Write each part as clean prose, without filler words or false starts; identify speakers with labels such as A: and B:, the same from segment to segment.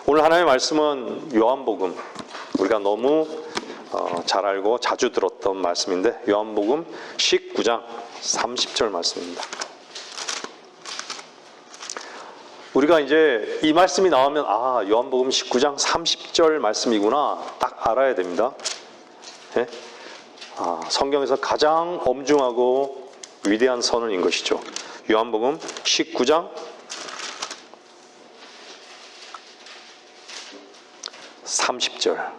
A: 오늘 하나님의 말씀은 요한복음, 우리가 너무 잘 알고 자주 들었던 말씀인데 요한복음 19장 30절 말씀입니다. 우리가 이제 이 말씀이 나오면 요한복음 19장 30절 말씀이구나 딱 알아야 됩니다. 네? 성경에서 가장 엄중하고 위대한 선언인 것이죠. 요한복음 19장 30절.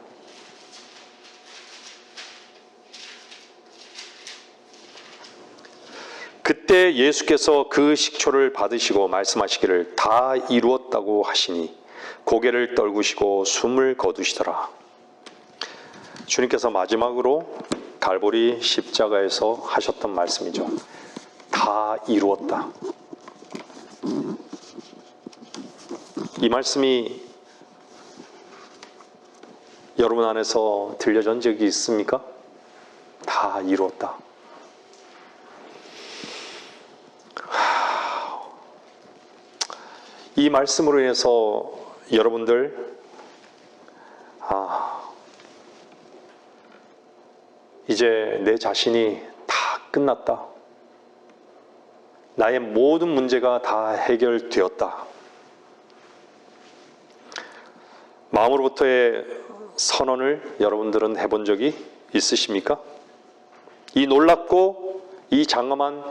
A: 그때 예수께서 그 식초를 받으시고 말씀하시기를 다 이루었다고 하시니 고개를 떨구시고 숨을 거두시더라. 주님께서 마지막으로 갈보리 십자가에서 하셨던 말씀이죠. 다 이루었다. 이 말씀이 여러분 안에서 들려진 적이 있습니까? 다 이루었다. 이 말씀으로 인해서 여러분들 이제 내 자신이 다 끝났다. 나의 모든 문제가 다 해결되었다. 마음으로부터의 선언을 여러분들은 해본 적이 있으십니까? 이 놀랍고 이 장엄한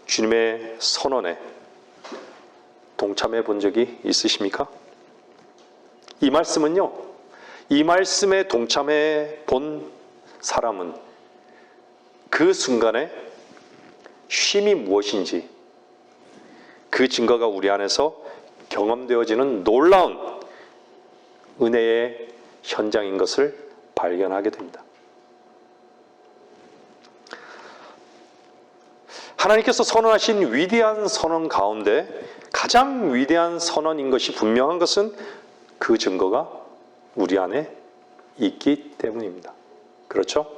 A: 주님의 선언에 동참해 본 적이 있으십니까? 이 말씀은요, 이 말씀에 동참해 본 사람은 그 순간에 쉼이 무엇인지 그 증거가 우리 안에서 경험되어지는 놀라운 은혜의 현장인 것을 발견하게 됩니다. 하나님께서 선언하신 위대한 선언 가운데 가장 위대한 선언인 것이 분명한 것은 그 증거가 우리 안에 있기 때문입니다. 그렇죠?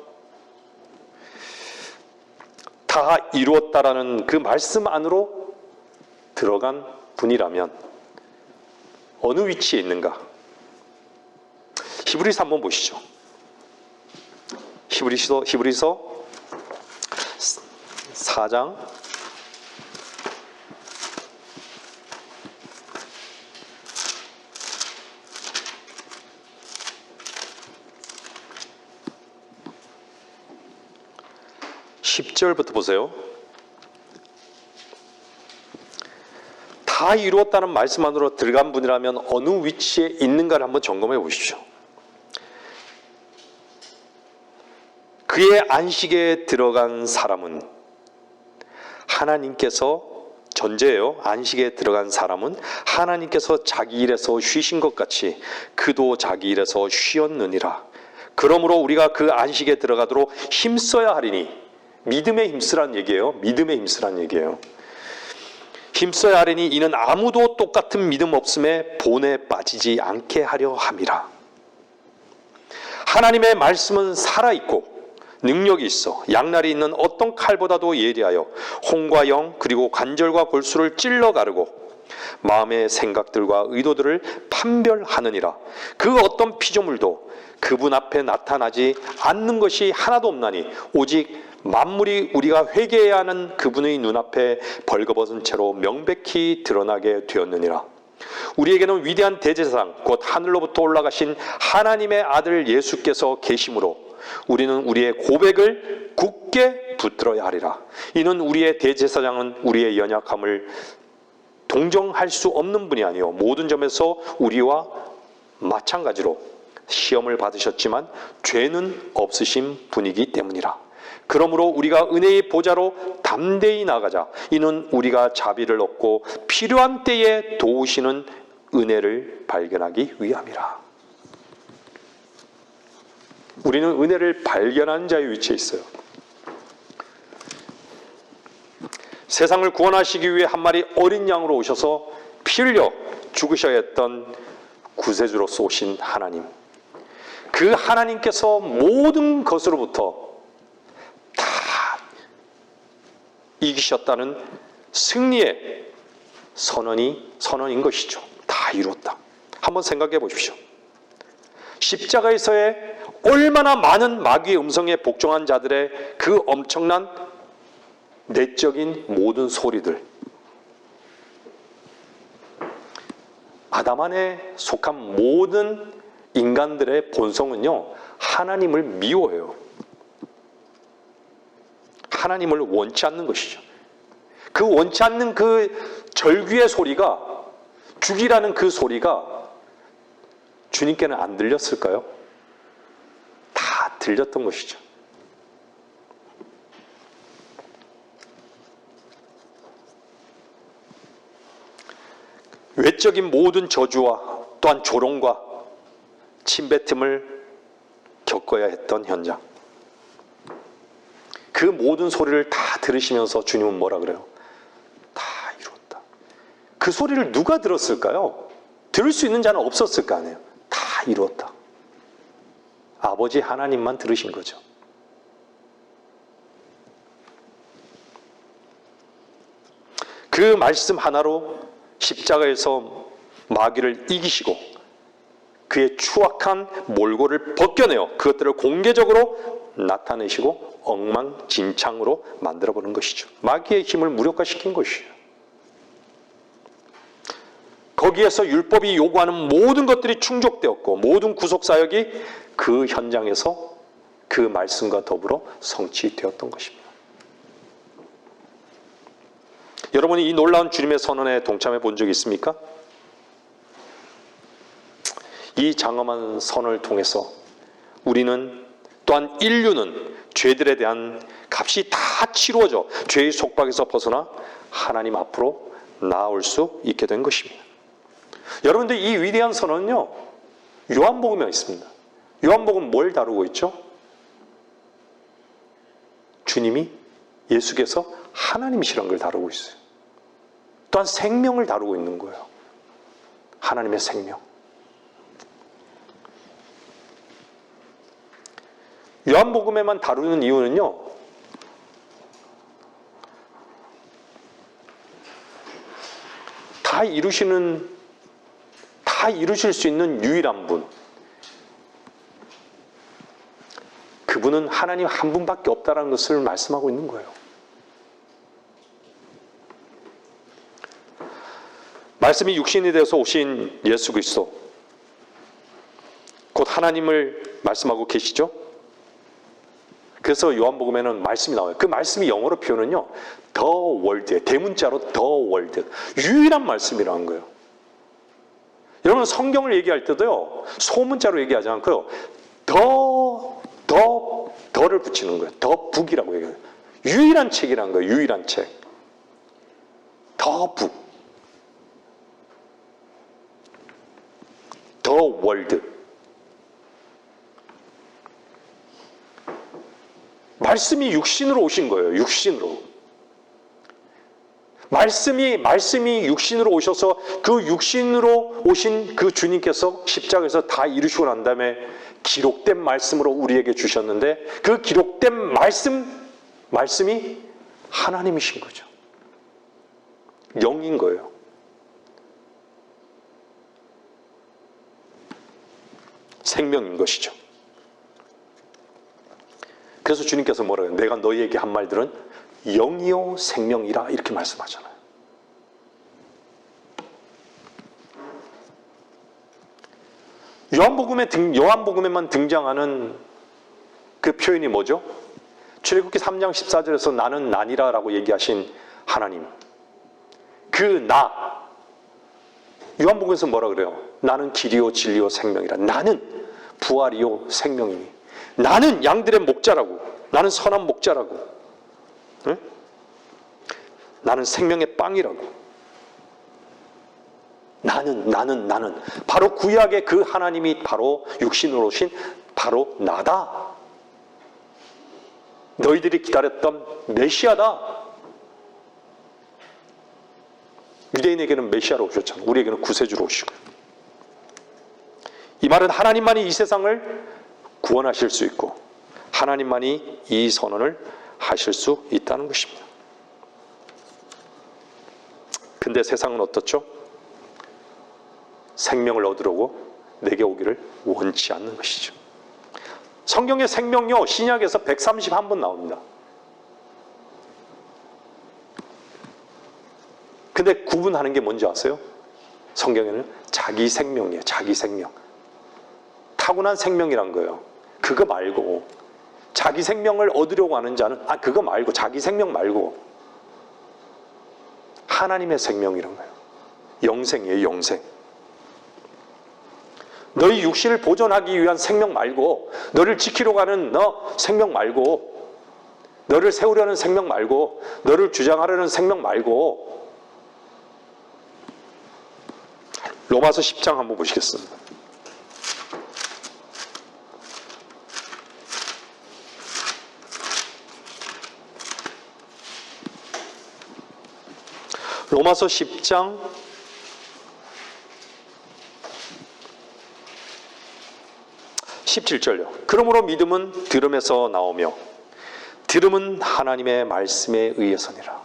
A: 다 이루었다라는 그 말씀 안으로 들어간 분이라면 어느 위치에 있는가? 히브리서 한번 보시죠. 히브리서 4장 10절부터 보세요. 다 이루었다는 말씀 안으로 들어간 분이라면 어느 위치에 있는가를 한번 점검해 보십시오. 그의 안식에 들어간 사람은 하나님께서 전제예요. 안식에 들어간 사람은 하나님께서 자기 일에서 쉬신 것 같이 그도 자기 일에서 쉬었느니라. 그러므로 우리가 그 안식에 들어가도록 힘써야 하리니, 믿음에 힘쓰란 얘기예요. 믿음에 힘쓰란 얘기예요. 힘써야 하리니 이는 아무도 똑같은 믿음 없음에 본에 빠지지 않게 하려 함이라. 하나님의 말씀은 살아있고 능력이 있어 양날이 있는 어떤 칼보다도 예리하여 혼과 영 그리고 관절과 골수를 찔러 가르고 마음의 생각들과 의도들을 판별하느니라. 그 어떤 피조물도 그분 앞에 나타나지 않는 것이 하나도 없나니 오직 만물이 우리가 회개해야 하는 그분의 눈앞에 벌거벗은 채로 명백히 드러나게 되었느니라. 우리에게는 위대한 대제사장 곧 하늘로부터 올라가신 하나님의 아들 예수께서 계심으로 우리는 우리의 고백을 굳게 붙들어야 하리라. 이는 우리의 대제사장은 우리의 연약함을 동정할 수 없는 분이 아니요 모든 점에서 우리와 마찬가지로 시험을 받으셨지만 죄는 없으신 분이기 때문이라. 그러므로 우리가 은혜의 보좌로 담대히 나가자. 이는 우리가 자비를 얻고 필요한 때에 도우시는 은혜를 발견하기 위함이라. 우리는 은혜를 발견하는 자의 위치에 있어요. 세상을 구원하시기 위해 한 마리 어린 양으로 오셔서 피 흘려 죽으셔야 했던 구세주로서 오신 하나님, 그 하나님께서 모든 것으로부터 다 이기셨다는 승리의 선언인 것이죠. 다 이뤘다. 한번 생각해 보십시오. 십자가에서의 얼마나 많은 마귀의 음성에 복종한 자들의 그 엄청난 내적인 모든 소리들, 아담 안에 속한 모든 인간들의 본성은요, 하나님을 미워해요. 하나님을 원치 않는 것이죠. 그 원치 않는 그 절규의 소리가, 죽이라는 그 소리가 주님께는 안 들렸을까요? 다 들렸던 것이죠. 외적인 모든 저주와 또한 조롱과 침뱉음을 겪어야 했던 현장. 그 모든 소리를 다 들으시면서 주님은 뭐라 그래요? 다 이루었다. 그 소리를 누가 들었을까요? 들을 수 있는 자는 없었을 거 아니에요. 다 이루었다. 아버지 하나님만 들으신 거죠. 그 말씀 하나로 십자가에서 마귀를 이기시고 그의 추악한 몰골을 벗겨내어 그것들을 공개적으로 나타내시고 엉망진창으로 만들어버린 것이죠. 마귀의 힘을 무력화시킨 것이에요. 거기에서 율법이 요구하는 모든 것들이 충족되었고 모든 구속사역이 그 현장에서 그 말씀과 더불어 성취되었던 것입니다. 여러분이 이 놀라운 주님의 선언에 동참해 본 적이 있습니까? 이 장엄한 선언을 통해서 우리는 또한 인류는 죄들에 대한 값이 다 치루어져 죄의 속박에서 벗어나 하나님 앞으로 나아올 수 있게 된 것입니다. 여러분들 이 위대한 선언은요, 요한복음에 있습니다. 요한복음 뭘 다루고 있죠? 주님이, 예수께서 하나님이시라는 걸 다루고 있어요. 또한 생명을 다루고 있는 거예요. 하나님의 생명. 요한복음에만 다루는 이유는요, 다 이루실 수 있는 유일한 분, 그분은 하나님 한 분밖에 없다는 것을 말씀하고 있는 거예요. 말씀이 육신이 되어서 오신 예수 그리스도, 곧 하나님을 말씀하고 계시죠? 그래서 요한복음에는 말씀이 나와요. 그 말씀이 영어로 표현은요, The Word, 대문자로 The Word, 유일한 말씀이라는 거예요. 여러분 성경을 얘기할 때도요, 소문자로 얘기하지 않고요, 더를 붙이는 거예요. 더 북이라고 얘기해요. 유일한 책이라는 거예요. 유일한 책. 더 북. 더 월드. 말씀이 육신으로 오신 거예요. 육신으로. 말씀이 육신으로 오셔서 그 육신으로 오신 그 주님께서 십자가에서 다 이루시고 난 다음에 기록된 말씀으로 우리에게 주셨는데 그 기록된 말씀이 하나님이신 거죠. 영인 거예요. 생명인 것이죠. 그래서 주님께서 뭐라고 해요? 내가 너희에게 한 말들은 영이요 생명이라 이렇게 말씀하잖아요. 요한복음에만 등장하는 그 표현이 뭐죠? 출애굽기 3장 14절에서 나는 나니라 라고 얘기하신 하나님, 그 나, 요한복음에서 뭐라 그래요? 나는 길이요 진리요 생명이라. 나는 부활이요 생명이니, 나는 양들의 목자라고, 나는 선한 목자라고, 응? 나는 생명의 빵이라고. 나는 바로 구약의 그 하나님이 바로 육신으로 오신 바로 나다. 너희들이 기다렸던 메시아다. 유대인에게는 메시아로 오셨잖아요. 우리에게는 구세주로 오시고요. 이 말은 하나님만이 이 세상을 구원하실 수 있고 하나님만이 이 선언을 하실 수 있다는 것입니다. 근데 세상은 어떻죠? 생명을 얻으려고 내게 오기를 원치 않는 것이죠. 성경의 생명요, 신약에서 131번 나옵니다. 근데 구분하는 게 뭔지 아세요? 성경에는 자기 생명이에요. 자기 생명. 타고난 생명이란 거예요. 그거 말고 자기 생명을 얻으려고 하는 자는 그거 말고 자기 생명 말고 하나님의 생명이란 거예요. 영생이에요. 영생. 너희 육신을 보존하기 위한 생명 말고, 너를 지키려고 하는 생명 말고, 너를 세우려는 생명 말고, 너를 주장하려는 생명 말고. 로마서 10장 한번 보시겠습니다. 로마서 10장 17절요. 그러므로 믿음은 들음에서 나오며 들음은 하나님의 말씀에 의해서니라.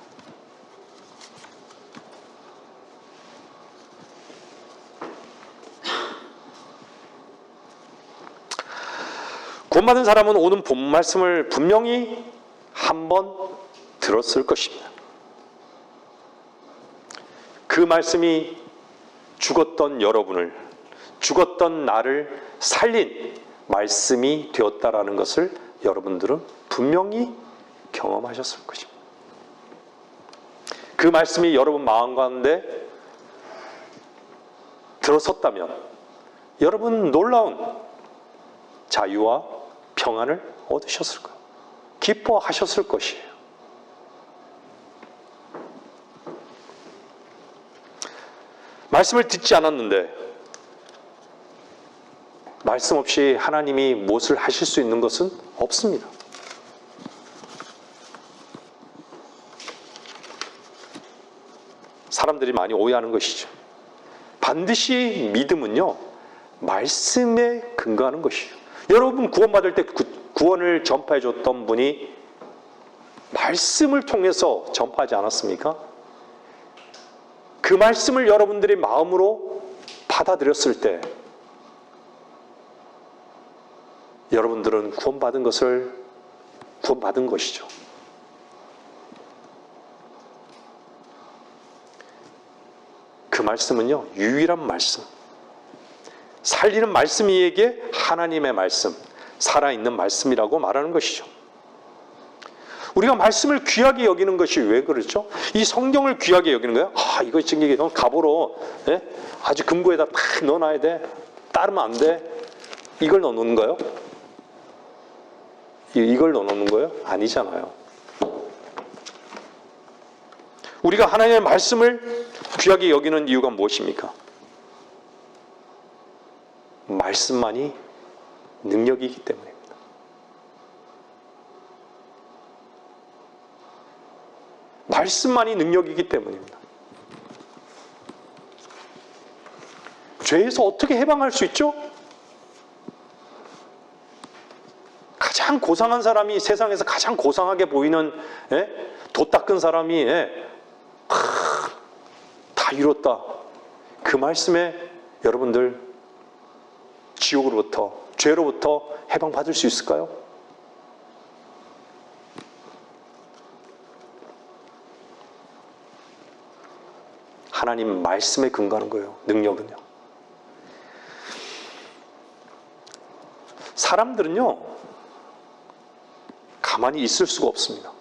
A: 구원받은 사람은 오는 본 말씀을 분명히 한번 들었을 것입니다. 그 말씀이 죽었던 여러분을, 죽었던 나를 살린 말씀이 되었다라는 것을 여러분들은 분명히 경험하셨을 것입니다. 그 말씀이 여러분 마음 가운데 들어섰다면 여러분 놀라운 자유와 평안을 얻으셨을 거예요. 기뻐하셨을 것이에요. 말씀을 듣지 않았는데 말씀 없이 하나님이 무엇을 하실 수 있는 것은 없습니다. 사람들이 많이 오해하는 것이죠. 반드시 믿음은요, 말씀에 근거하는 것이에요. 여러분 구원받을 때 구원을 전파해 줬던 분이 말씀을 통해서 전파하지 않았습니까? 그 말씀을 여러분들이 마음으로 받아들였을 때 여러분들은 구원받은 것이죠. 그 말씀은요, 유일한 말씀, 살리는 말씀이에게 하나님의 말씀, 살아있는 말씀이라고 말하는 것이죠. 우리가 말씀을 귀하게 여기는 것이 왜 그렇죠? 이 성경을 귀하게 여기는 거예요. 이거 지금 갑으로 아주 금고에다 딱 넣어놔야 돼. 따르면 안 돼. 이걸 넣어놓는 거예요? 이걸 넣어놓는 거예요? 아니잖아요. 우리가 하나님의 말씀을 귀하게 여기는 이유가 무엇입니까? 말씀만이 능력이기 때문입니다. 말씀만이 능력이기 때문입니다. 죄에서 어떻게 해방할 수 있죠? 가장 고상한 사람이, 세상에서 가장 고상하게 보이는 도 닦은 사람이 다 이뤘다. 그 말씀에 여러분들 지옥으로부터, 죄로부터 해방받을 수 있을까요? 하나님 말씀에 근거하는 거예요. 능력은요. 사람들은요, 가만히 있을 수가 없습니다.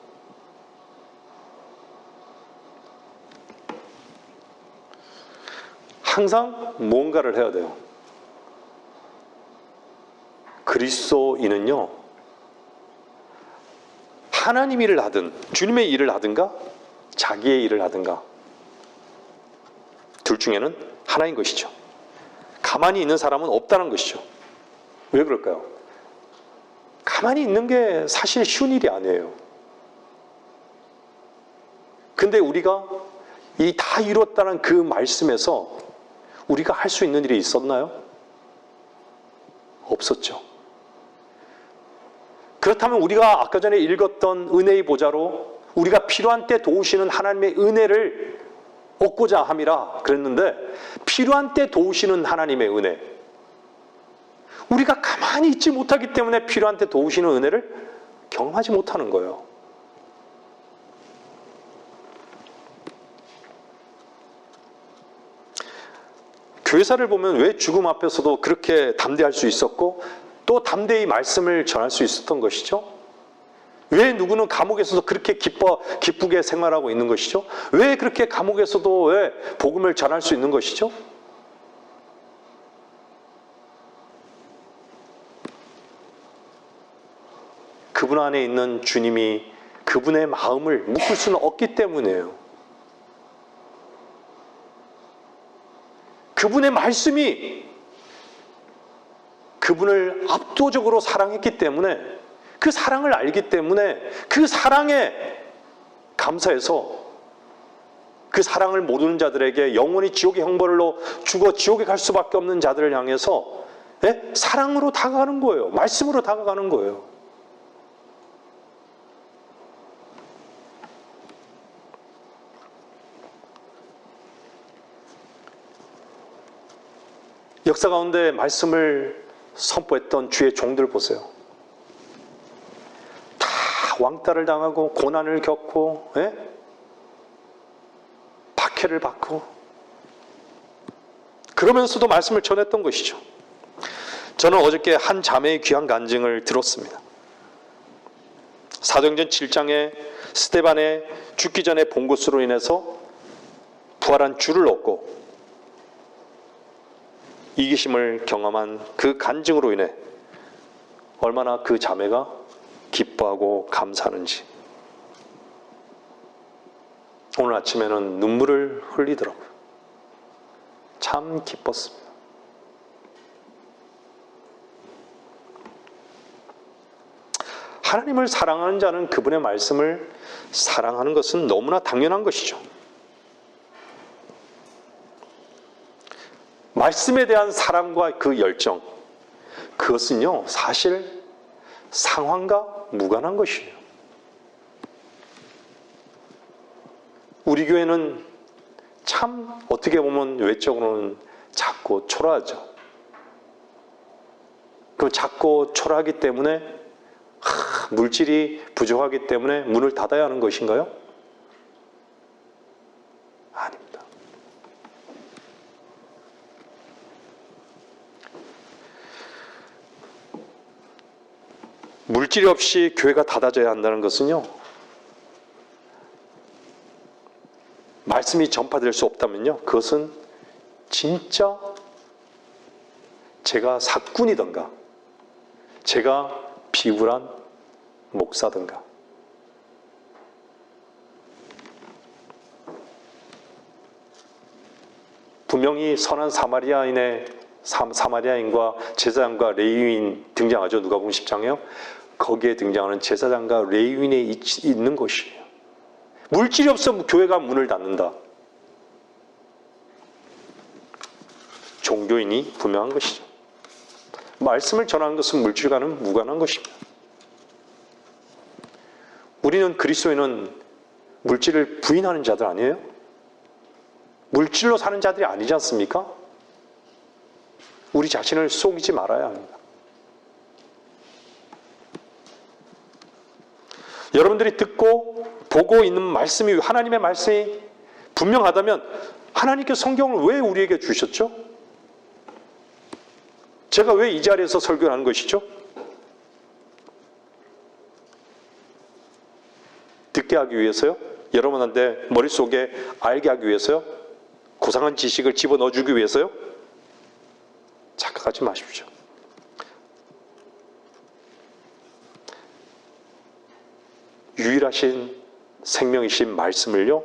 A: 항상 뭔가를 해야 돼요. 그리스도인은요, 하나님 일을 하든 주님의 일을 하든가 자기의 일을 하든가 둘 중에는 하나인 것이죠. 가만히 있는 사람은 없다는 것이죠. 왜 그럴까요? 가만히 있는 게 사실 쉬운 일이 아니에요. 근데 우리가 이 다 이뤘다는 그 말씀에서 우리가 할 수 있는 일이 있었나요? 없었죠. 그렇다면 우리가 아까 전에 읽었던 은혜의 보좌로 우리가 필요한 때 도우시는 하나님의 은혜를 얻고자 함이라 그랬는데 필요한 때 도우시는 하나님의 은혜. 우리가 가만히 있지 못하기 때문에 필요한 때 도우시는 은혜를 경험하지 못하는 거예요. 교회사를 보면 왜 죽음 앞에서도 그렇게 담대할 수 있었고 또 담대히 말씀을 전할 수 있었던 것이죠? 왜 누구는 감옥에서도 그렇게 기쁘게 생활하고 있는 것이죠? 왜 그렇게 감옥에서도 왜 복음을 전할 수 있는 것이죠? 그분 안에 있는 주님이 그분의 마음을 묶을 수는 없기 때문이에요. 그분의 말씀이 그분을 압도적으로 사랑했기 때문에, 그 사랑을 알기 때문에 그 사랑에 감사해서 그 사랑을 모르는 자들에게 영원히 지옥의 형벌로 죽어 지옥에 갈 수밖에 없는 자들을 향해서 사랑으로 다가가는 거예요. 말씀으로 다가가는 거예요. 역사 가운데 말씀을 선포했던 주의 종들 보세요. 다 왕따를 당하고 고난을 겪고 박해를 받고 그러면서도 말씀을 전했던 것이죠. 저는 어저께 한 자매의 귀한 간증을 들었습니다. 사도행전 7장에 스데반의 죽기 전에 본 것으로 인해서 부활한 주를 얻고 이기심을 경험한 그 간증으로 인해 얼마나 그 자매가 기뻐하고 감사하는지 오늘 아침에는 눈물을 흘리더라고요. 참 기뻤습니다. 하나님을 사랑하는 자는 그분의 말씀을 사랑하는 것은 너무나 당연한 것이죠. 말씀에 대한 사랑과 그 열정, 그것은요 사실 상황과 무관한 것이에요. 우리 교회는 참 어떻게 보면 외적으로는 작고 초라하죠. 그 작고 초라하기 때문에 물질이 부족하기 때문에 문을 닫아야 하는 것인가요? 아닙니다. 물질이 없이 교회가 닫아져야 한다는 것은요, 말씀이 전파될 수 없다면요, 그것은 진짜 제가 사꾼이던가 제가 비굴한 목사던가 분명히 선한 사마리아인과 제사장과 레위인 등장하죠. 누가복음 10장에요. 거기에 등장하는 제사장과 레위인이 있는 것이에요. 물질이 없어 교회가 문을 닫는다. 종교인이 분명한 것이죠. 말씀을 전하는 것은 물질과는 무관한 것입니다. 우리는 그리스도인은 물질을 부인하는 자들 아니에요? 물질로 사는 자들이 아니지 않습니까? 우리 자신을 속이지 말아야 합니다. 여러분들이 듣고 보고 있는 말씀이, 하나님의 말씀이 분명하다면 하나님께서 성경을 왜 우리에게 주셨죠? 제가 왜 이 자리에서 설교를 하는 것이죠? 듣게 하기 위해서요? 여러분한테 머릿속에 알게 하기 위해서요? 고상한 지식을 집어넣어 주기 위해서요? 착각하지 마십시오. 유일하신 생명이신 말씀을요,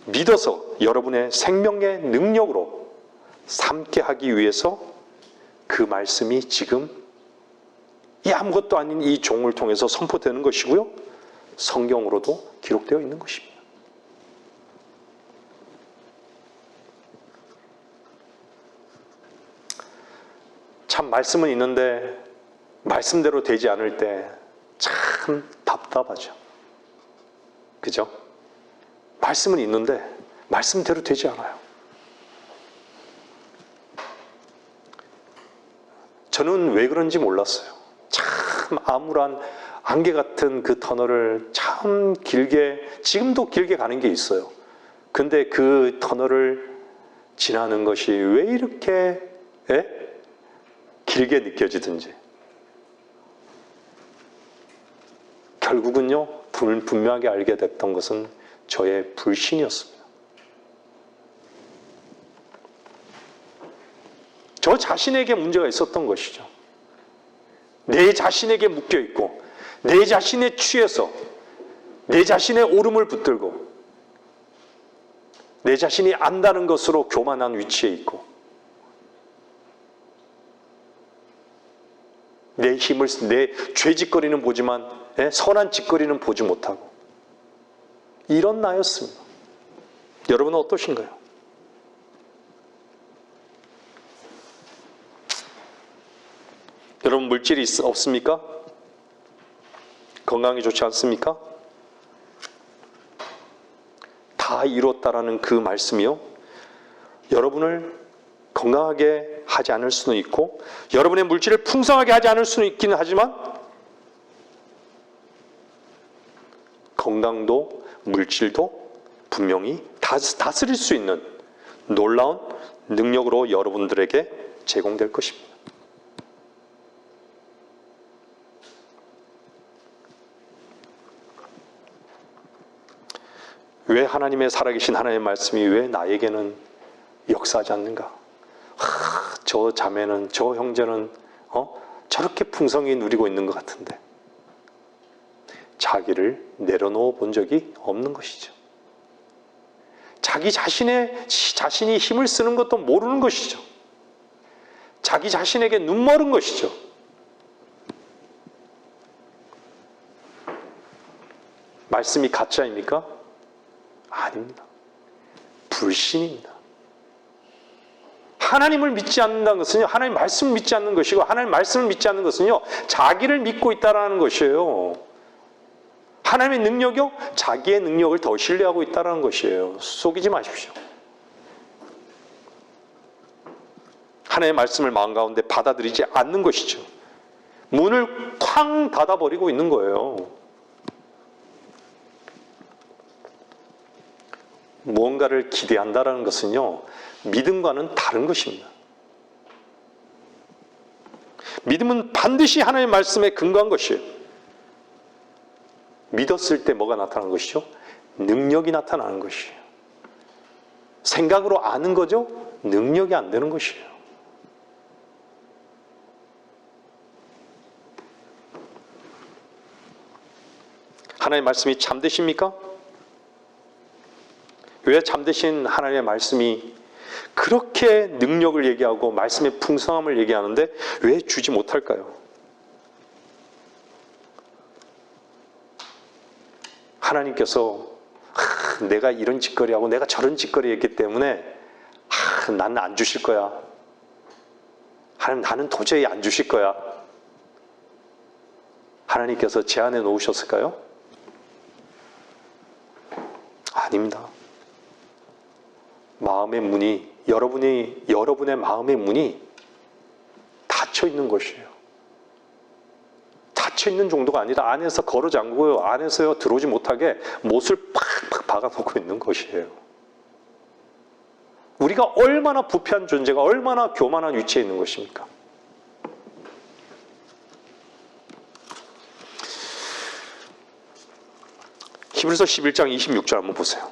A: 믿어서 여러분의 생명의 능력으로 삼게 하기 위해서 그 말씀이 지금 이 아무것도 아닌 이 종을 통해서 선포되는 것이고요, 성경으로도 기록되어 있는 것입니다. 참 말씀은 있는데 말씀대로 되지 않을 때 참 답답하죠. 그죠? 말씀은 있는데 말씀대로 되지 않아요. 저는 왜 그런지 몰랐어요. 참 암울한 안개 같은 그 터널을 참 길게, 지금도 길게 가는 게 있어요. 근데 그 터널을 지나는 것이 왜 이렇게 길게 느껴지든지 결국은요, 분명하게 알게 됐던 것은 저의 불신이었습니다. 저 자신에게 문제가 있었던 것이죠. 내 자신에게 묶여있고 내 자신에 취해서 내 자신의 옳음을 붙들고 내 자신이 안다는 것으로 교만한 위치에 있고 내 힘을, 내 죄짓거리는 보지만 선한 짓거리는 보지 못하고 이런 나였습니다. 여러분은 어떠신가요? 여러분 물질이 없습니까? 건강이 좋지 않습니까? 다 이뤘다라는 그 말씀이요, 여러분을 건강하게 하지 않을 수는 있고 여러분의 물질을 풍성하게 하지 않을 수는 있기는 하지만 건강도 물질도 분명히 다스릴 수 있는 놀라운 능력으로 여러분들에게 제공될 것입니다. 왜 하나님의 살아계신 하나님의 말씀이 왜 나에게는 역사하지 않는가? 저 자매는, 저 형제는 저렇게 풍성히 누리고 있는 것 같은데 자기를 내려놓아 본 적이 없는 것이죠. 자기 자신이 힘을 쓰는 것도 모르는 것이죠. 자기 자신에게 눈멀은 것이죠. 말씀이 가짜입니까? 아닙니다. 불신입니다. 하나님을 믿지 않는다는 것은요, 하나님 말씀을 믿지 않는 것이고, 하나님 말씀을 믿지 않는 것은요, 자기를 믿고 있다는 것이에요. 하나님의 능력이요, 자기의 능력을 더 신뢰하고 있다는 것이에요. 속이지 마십시오. 하나님의 말씀을 마음 가운데 받아들이지 않는 것이죠. 문을 쾅 닫아버리고 있는 거예요. 무언가를 기대한다는 것은요, 믿음과는 다른 것입니다. 믿음은 반드시 하나님의 말씀에 근거한 것이에요. 믿었을 때 뭐가 나타나는 것이죠? 능력이 나타나는 것이에요. 생각으로 아는 거죠? 능력이 안 되는 것이에요. 하나님의 말씀이 참되십니까? 왜 참되신 하나님의 말씀이 그렇게 능력을 얘기하고 말씀의 풍성함을 얘기하는데 왜 주지 못할까요? 하나님께서 내가 이런 짓거리하고 내가 저런 짓거리 했기 때문에 나는 안 주실 거야. 하나님, 나는 도저히 안 주실 거야. 하나님께서 제안해 놓으셨을까요? 아닙니다. 마음의 문이, 여러분의 마음의 문이 닫혀 있는 것이에요. 닫혀 있는 정도가 아니라 안에서 걸어 잠그고요, 안에서요 들어오지 못하게 못을 팍팍 박아놓고 있는 것이에요. 우리가 얼마나 부패한 존재가, 얼마나 교만한 위치에 있는 것입니까? 히브리서 11장 26절 한번 보세요.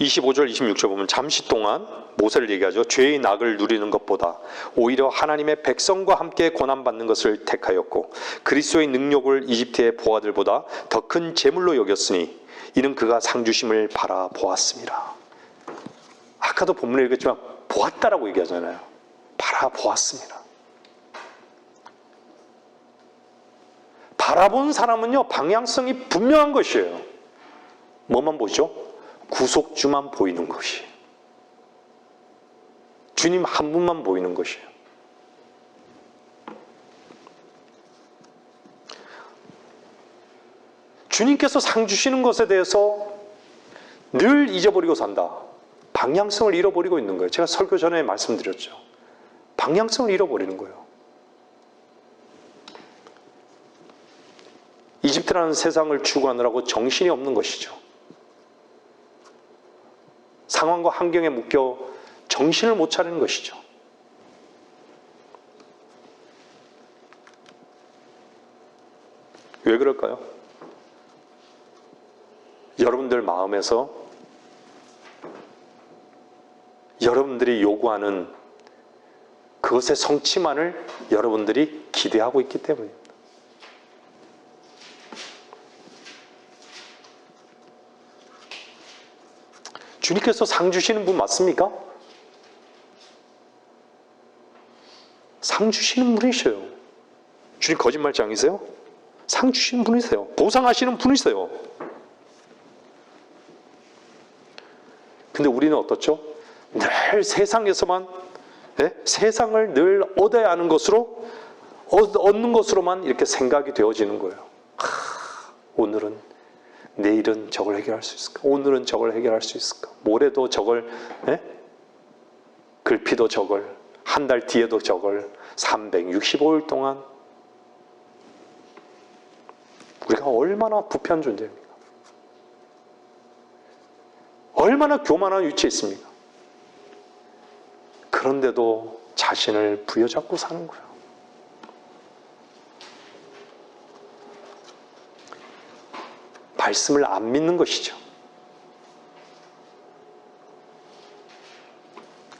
A: (25절) 26절 보면 잠시 동안 모세를 얘기하죠. 죄의 낙을 누리는 것보다 오히려 하나님의 백성과 함께 고난받는 것을 택하였고 그리스도의 능력을 이집트의 보아들보다 더 큰 재물로 여겼으니 이는 그가 상주심을 바라보았습니다. 아까도 본문에 읽었지만 보았다라고 얘기하잖아요. 바라본 사람은요, 방향성이 분명한 것이에요. 뭐만 보죠? 구속주만 보이는 것이에요. 주님 한 분만 보이는 것이에요. 주님께서 상 주시는 것에 대해서 늘 잊어버리고 산다. 방향성을 잃어버리고 있는 거예요. 제가 설교 전에 말씀드렸죠. 방향성을 잃어버리는 거예요. 이집트라는 세상을 추구하느라고 정신이 없는 것이죠. 상황과 환경에 묶여 정신을 못 차리는 것이죠. 왜 그럴까요? 여러분들 마음에서 여러분들이 요구하는 그것의 성취만을 여러분들이 기대하고 있기 때문입니다. 주님께서 상 주시는 분 맞습니까? 상 주시는 분이셔요. 주님 거짓말장이세요? 상 주시는 분이세요. 보상하시는 분이세요. 근데 우리는 어떻죠? 늘 세상에서만, 세상을 늘 얻어야 하는 것으로, 얻는 것으로만 이렇게 생각이 되어지는 거예요. 오늘은, 내일은 저걸 해결할 수 있을까? 오늘은 저걸 해결할 수 있을까? 모레도 저걸, 글피도 저걸, 한 달 뒤에도 저걸, 365일 동안. 우리가 얼마나 부패한 존재입니까? 얼마나 교만한 위치에 있습니까? 그런데도 자신을 부여잡고 사는 거예요. 말씀을 안 믿는 것이죠.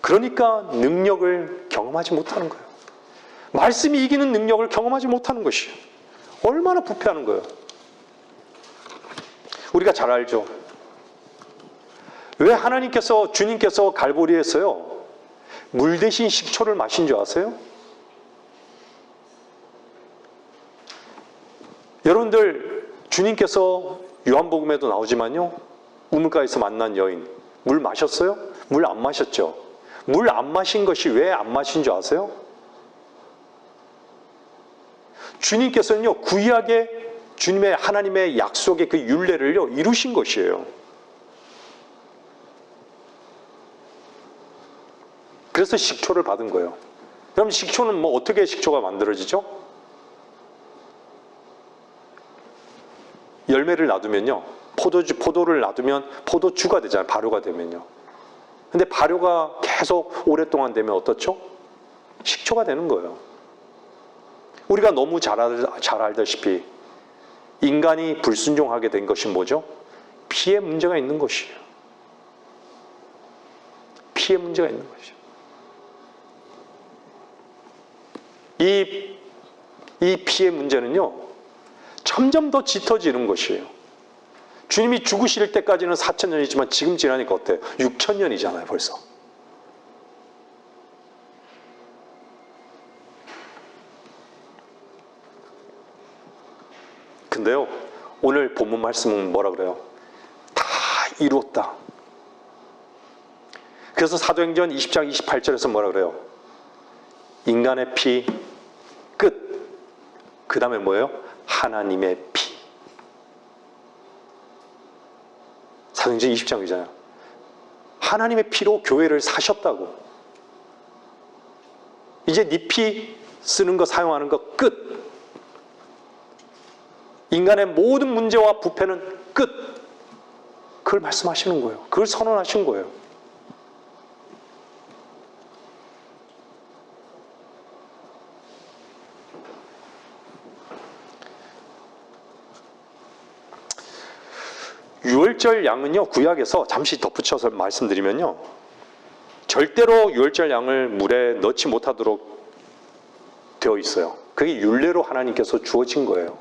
A: 그러니까 능력을 경험하지 못하는 거예요. 말씀이 이기는 능력을 경험하지 못하는 것이에요. 얼마나 부패하는 거예요. 우리가 잘 알죠. 왜 하나님께서, 주님께서 갈보리에서요, 물 대신 식초를 마신 줄 아세요? 여러분들, 주님께서 요한복음에도 나오지만요, 우물가에서 만난 여인, 물 마셨어요? 물 안 마셨죠? 물 안 마신 것이 왜 안 마신 줄 아세요? 주님께서는요, 구약의 주님의 하나님의 약속의 그 율례를요, 이루신 것이에요. 그래서 식초를 받은 거예요. 그럼 식초는 뭐 어떻게 식초가 만들어지죠? 열매를 놔두면요, 포도를 놔두면 포도주가 되잖아요. 발효가 되면요. 근데 발효가 계속 오랫동안 되면 어떻죠? 식초가 되는 거예요. 우리가 너무 잘 알다시피 인간이 불순종하게 된 것이 뭐죠? 피에 문제가 있는 것이에요. 피에 문제가 있는 것이죠. 이 피의 문제는요, 점점 더 짙어지는 것이에요. 주님이 죽으실 때까지는 4,000년이지만 지금 지나니까 어때요? 6,000년이잖아요, 벌써. 근데요, 오늘 본문 말씀은 뭐라 그래요? 다 이루었다. 그래서 사도행전 20장 28절에서 뭐라 그래요? 인간의 피 끝. 그 다음에 뭐예요? 하나님의 피. 사도행전 20장이잖아요. 하나님의 피로 교회를 사셨다고. 이제 네 피 쓰는 거, 사용하는 거 끝. 인간의 모든 문제와 부패는 끝. 그걸 말씀하시는 거예요. 그걸 선언하신 거예요. 유월절 양은요, 구약에서 잠시 덧붙여서 말씀드리면요, 절대로 유월절 양을 물에 넣지 못하도록 되어 있어요. 그게 율례로 하나님께서 주어진 거예요.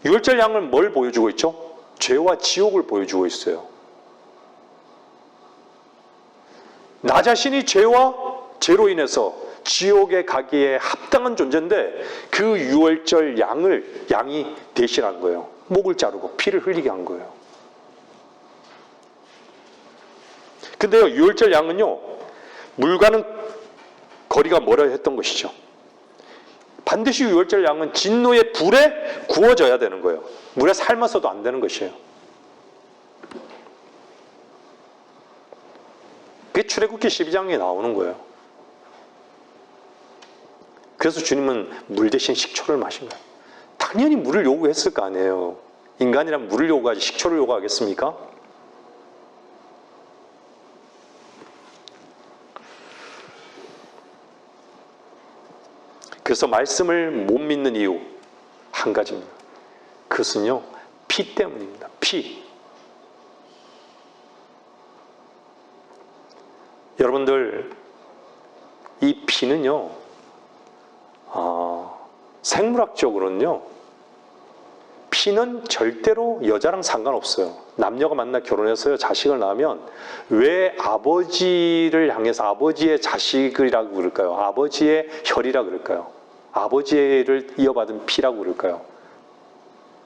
A: 유월절 양은 뭘 보여주고 있죠? 죄와 지옥을 보여주고 있어요. 나 자신이 죄로 인해서 지옥에 가기에 합당한 존재인데 그 유월절 양이 대신한 거예요. 목을 자르고 피를 흘리게 한 거예요. 근데요, 유월절 양은요, 물과는 거리가 멀어야 했던 것이죠. 반드시 유월절 양은 진노의 불에 구워져야 되는 거예요. 물에 삶아서도 안 되는 것이에요. 그게 출애굽기 12장에 나오는 거예요. 그래서 주님은 물 대신 식초를 마신 거예요. 당연히 물을 요구했을 거 아니에요. 인간이란 물을 요구하지 식초를 요구하겠습니까? 그래서 말씀을 못 믿는 이유 한 가지입니다. 그것은요, 피 때문입니다. 피. 여러분들, 이 피는요, 생물학적으로는요, 피는 절대로 여자랑 상관없어요. 남녀가 만나 결혼해서 자식을 낳으면 왜 아버지를 향해서 아버지의 자식이라고 그럴까요? 아버지의 혈이라고 그럴까요? 아버지를 이어받은 피라고 그럴까요?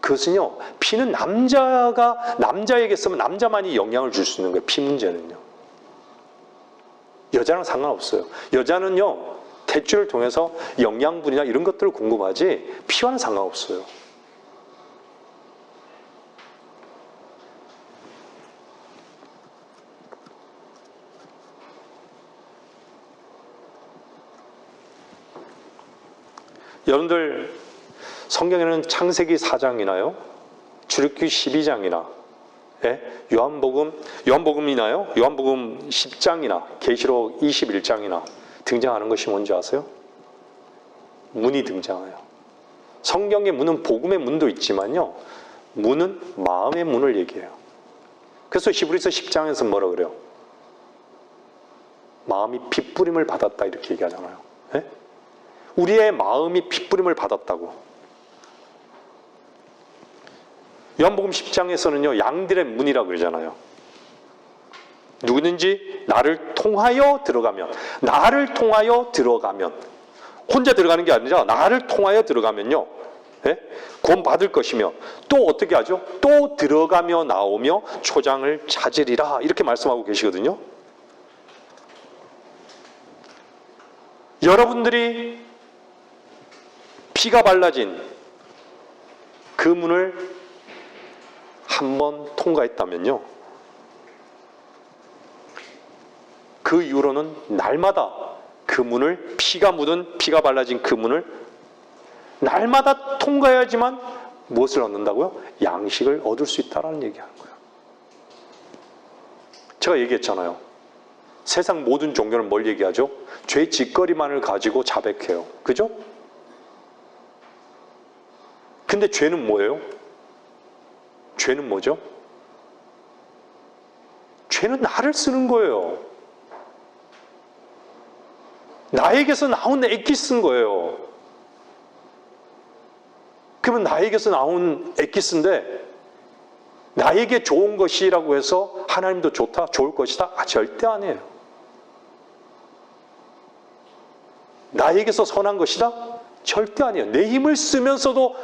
A: 그것은요, 피는 남자에게 쓰면 남자만이 영향을 줄 수 있는 거예요. 피 문제는요. 여자랑 상관없어요. 여자는요, 탯줄을 통해서 영양분이나 이런 것들을 공급하지 피와는 상관없어요. 여러분들, 성경에는 창세기 4장이나요, 출애굽기 12장이나, 요한복음이나요, 요한복음 10장이나, 계시록 21장이나 등장하는 것이 뭔지 아세요? 문이 등장해요. 성경의 문은 복음의 문도 있지만요, 문은 마음의 문을 얘기해요. 그래서 히브리서 10장에서 뭐라 그래요? 마음이 핏부림을 받았다 이렇게 얘기하잖아요. 우리의 마음이 핏부림을 받았다고. 요한복음 10장에서는요, 양들의 문이라고 그러잖아요. 누구든지 나를 통하여 들어가면, 혼자 들어가는 게 아니라 나를 통하여 들어가면요, 구원 받을 것이며, 또 어떻게 하죠? 또 들어가며 나오며 초장을 찾으리라 이렇게 말씀하고 계시거든요. 여러분들이 피가 발라진 그 문을 한번 통과했다면요, 그 이후로는 날마다 그 문을, 피가 발라진 그 문을 날마다 통과해야지만 무엇을 얻는다고요? 양식을 얻을 수 있다는 얘기하는 거예요. 제가 얘기했잖아요. 세상 모든 종교는 뭘 얘기하죠? 죄 짓거리만을 가지고 자백해요. 그죠? 근데 죄는 뭐예요? 죄는 뭐죠? 죄는 나를 쓰는 거예요. 나에게서 나온 엑기스인 거예요. 그러면 나에게서 나온 엑기스인데 나에게 좋은 것이라고 해서 하나님도 좋다, 좋을 것이다? 절대 아니에요. 나에게서 선한 것이다? 절대 아니에요. 내 힘을 쓰면서도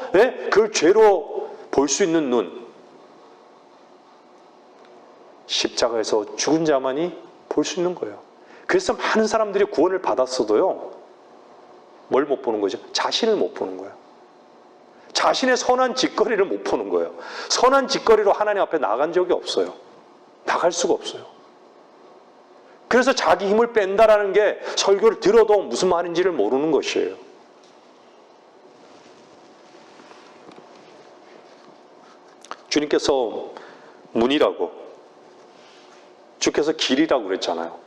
A: 그걸 죄로 볼 수 있는 눈, 십자가에서 죽은 자만이 볼 수 있는 거예요. 그래서 많은 사람들이 구원을 받았어도요, 뭘 못 보는 거죠? 자신을 못 보는 거예요. 자신의 선한 짓거리를 못 보는 거예요. 선한 짓거리로 하나님 앞에 나간 적이 없어요. 나갈 수가 없어요. 그래서 자기 힘을 뺀다라는 게 설교를 들어도 무슨 말인지를 모르는 것이에요. 주님께서 문이라고, 주께서 길이라고 그랬잖아요.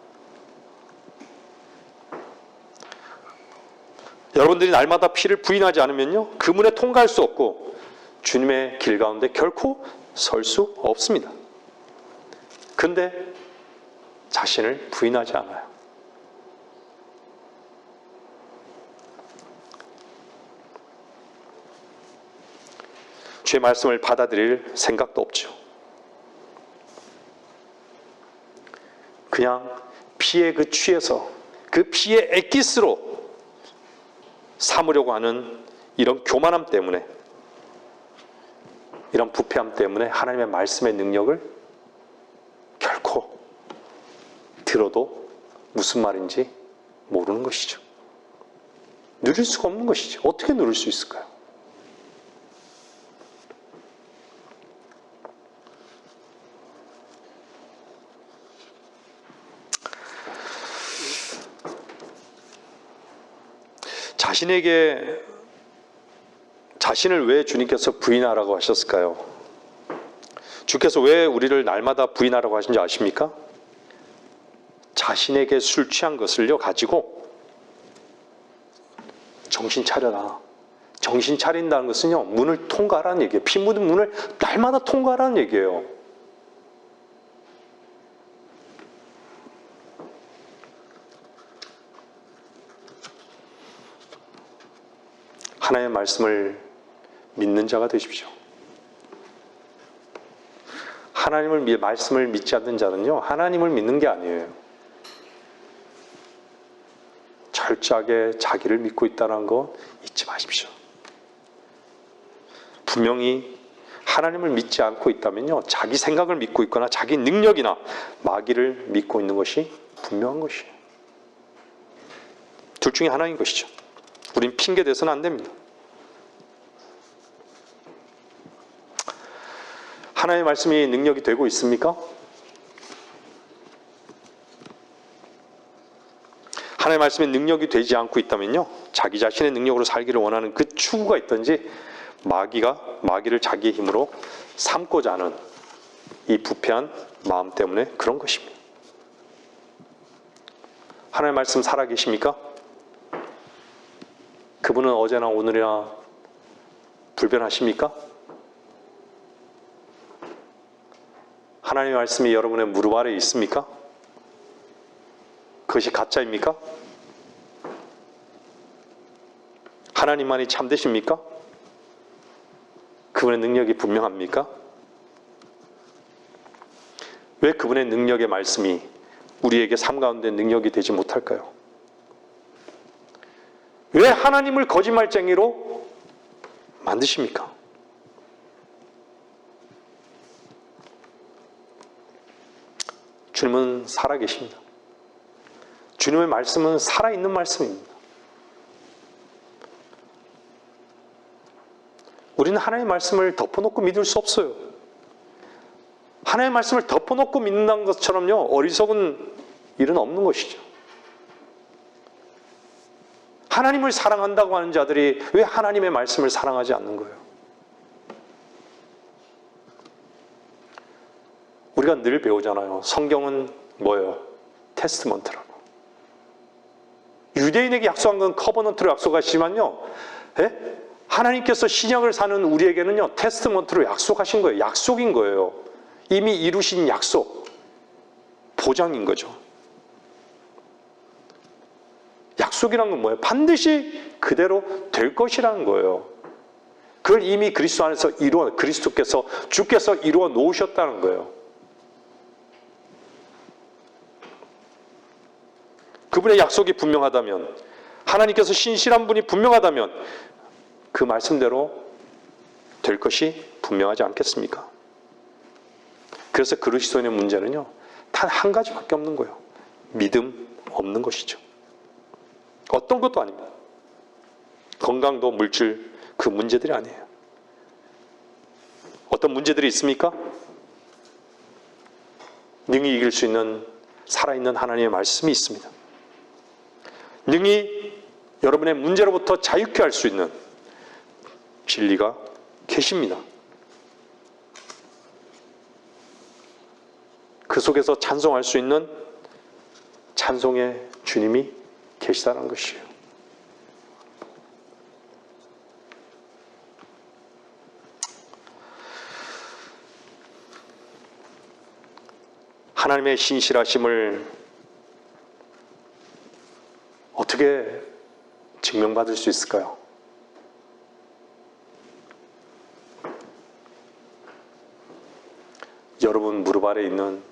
A: 여러분들이 날마다 피를 부인하지 않으면요, 그 문에 통과할 수 없고 주님의 길 가운데 결코 설 수 없습니다. 근데 자신을 부인하지 않아요. 주의 말씀을 받아들일 생각도 없죠. 그냥 피에 취해서 그 피의 엑기스로 삼으려고 하는 이런 교만함 때문에, 이런 부패함 때문에 하나님의 말씀의 능력을 결코 들어도 무슨 말인지 모르는 것이죠. 누릴 수가 없는 것이죠. 어떻게 누릴 수 있을까요? 자신을 왜 주님께서 부인하라고 하셨을까요? 주께서 왜 우리를 날마다 부인하라고 하신지 아십니까? 자신에게 술 취한 것을요 가지고 정신 차려라. 정신 차린다는 것은요, 문을 통과하라는 얘기예요. 피 묻은 문을 날마다 통과하라는 얘기예요. 하나님의 말씀을 믿는 자가 되십시오. 하나님의 말씀을 믿지 않는 자는요, 하나님을 믿는 게 아니에요. 철저하게 자기를 믿고 있다는 거 잊지 마십시오. 분명히 하나님을 믿지 않고 있다면요, 자기 생각을 믿고 있거나 자기 능력이나 마귀를 믿고 있는 것이 분명한 것이에요. 둘 중에 하나인 것이죠. 우린 핑계 대서는 안 됩니다. 하나님의 말씀이 능력이 되고 있습니까? 하나님의 말씀이 능력이 되지 않고 있다면요, 자기 자신의 능력으로 살기를 원하는 그 추구가 있든지 마귀를 자기의 힘으로 삼고자 하는 이 부패한 마음 때문에 그런 것입니다. 하나님의 말씀 살아계십니까? 그분은 어제나 오늘이나 불변하십니까? 하나님의 말씀이 여러분의 무릎 아래에 있습니까? 그것이 가짜입니까? 하나님만이 참되십니까? 그분의 능력이 분명합니까? 왜 그분의 능력의 말씀이 우리에게 삶 가운데 능력이 되지 못할까요? 왜 하나님을 거짓말쟁이로 만드십니까? 주님은 살아계십니다. 주님의 말씀은 살아있는 말씀입니다. 우리는 하나님의 말씀을 덮어놓고 믿을 수 없어요. 하나님의 말씀을 덮어놓고 믿는다는 것처럼요, 어리석은 일은 없는 것이죠. 하나님을 사랑한다고 하는 자들이 왜 하나님의 말씀을 사랑하지 않는 거예요? 우리가 늘 배우잖아요. 성경은 뭐예요? 테스트먼트라고. 유대인에게 약속한 건 커버넌트로 약속하시지만요, 하나님께서 신약을 사는 우리에게는요, 테스트먼트로 약속하신 거예요. 약속인 거예요. 이미 이루신 약속, 보장인 거죠. 약속이란 건 뭐예요? 반드시 그대로 될 것이라는 거예요. 그걸 이미 그리스도 안에서 주께서 이루어 놓으셨다는 거예요. 그분의 약속이 분명하다면, 하나님께서 신실한 분이 분명하다면 그 말씀대로 될 것이 분명하지 않겠습니까? 그래서 그리스도인의 문제는요, 단 한 가지밖에 없는 거예요. 믿음 없는 것이죠. 어떤 것도 아닙니다. 건강도 물질, 그 문제들이 아니에요. 어떤 문제들이 있습니까? 능히 이길 수 있는 살아있는 하나님의 말씀이 있습니다. 능히 여러분의 문제로부터 자유케 할 수 있는 진리가 계십니다. 그 속에서 찬송할 수 있는 찬송의 주님이 계시다는 것이에요. 하나님의 신실하심을 어떻게 증명받을 수 있을까요? 여러분 무릎 아래 있는